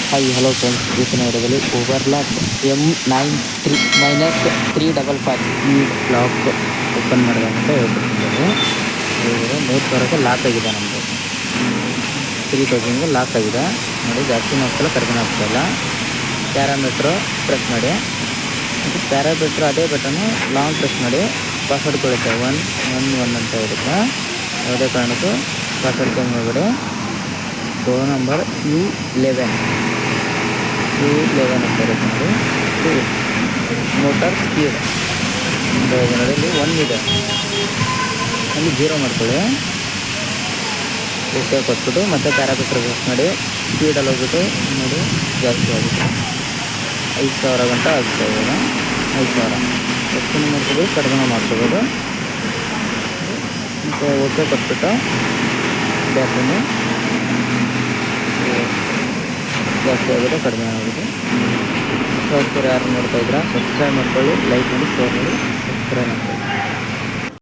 Hi hello friends, ಇವತ್ತಿನ ವಿಡಿಯೋದಲ್ಲಿ overlock M93-355 speed lock open ಮಾಡಿದೆ ಅಂತ ಹೇಳ್ಕೊಡ್ತಿದ್ದಾರೆ. ಮೂರು ಸಾವಿರಕ್ಕೆ ಲಾಕ್ ಆಗಿದೆ. ನಮ್ಮದು 3000ಗೆ ಲಾಕ್ ಆಗಿದೆ ನೋಡಿ. ಜಾಸ್ತಿನೂ ಆಗ್ತಿಲ್ಲ, ಕಡಿಮೆ ಆಗ್ತಾಯಿಲ್ಲ. ಪ್ಯಾರಾಮೀಟ್ರು ಪ್ರೆಸ್ ಮಾಡಿ, ಮತ್ತು ಪ್ಯಾರಾಮೀಟ್ರ್ ಅದೇ ಬಟನು ಲಾಂಗ್ ಪ್ರೆಸ್ ಮಾಡಿ ಪಾಸ್ವರ್ಡ್ ಕೊಡುತ್ತೆ. 111 ಅಂತ ಇರುತ್ತೆ. ಯಾವುದೇ ಕಾರಣಕ್ಕೂ ಪಾಸ್ವರ್ಡ್ ಚೇಂಜ್ ಮಾಡಬೇಡಿ. ಫೋನ್ ನಂಬರ್ U11 ಅಂತ ಇರುತ್ತೆ ನೋಡಿ. ಮೋಟಾರ್ ಸ್ಪೀಡ್ ನೋಡಿ, ಇಲ್ಲಿ 1 ಇದೆ, ಅಲ್ಲಿ 0 ಮಾಡ್ಕೊಳ್ಳಿ. ಓಕೆ ಕೊಟ್ಬಿಟ್ಟು ಮತ್ತೆ ಪ್ಯಾರಾಮೀಟರ್ ಯೂಸ್ ಮಾಡಿ ಸ್ಪೀಡಲ್ಲಿ ಹೋಗ್ಬಿಟ್ಟು ನೋಡಿ, ಜಾಸ್ತಿ ಆಗುತ್ತೆ. 5000 ಗಂಟ ಆಗ್ತಾ ಇವಾಗ. 5000 ಹೆಚ್ಚಿನ ಮಾಡ್ಕೋಬೋದು, ಕಡಿಮೆ ಮಾಡ್ಕೋಬೋದು. ಮತ್ತು ಓಕೆ ಕೊಟ್ಬಿಟ್ಟು ಬ್ಯಾಟ್ರಿನೂ ಜಾಸ್ತಿ ಆಗಿದೆ, ಕಡಿಮೆ ಆಗಿದೆ. ಯಾರು ನೋಡ್ತಾ ಇದ್ದೀರಾ, ಸಬ್ಸ್ಕ್ರೈಬ್ ಮಾಡ್ಕೊಳ್ಳಿ, ಲೈಕ್ ಮಾಡಿ, ಶೇರ್ ಮಾಡಿ, ಸಬ್ಸ್ಕ್ರೈಬ್ ಮಾಡ್ಕೊಳ್ಳಿ.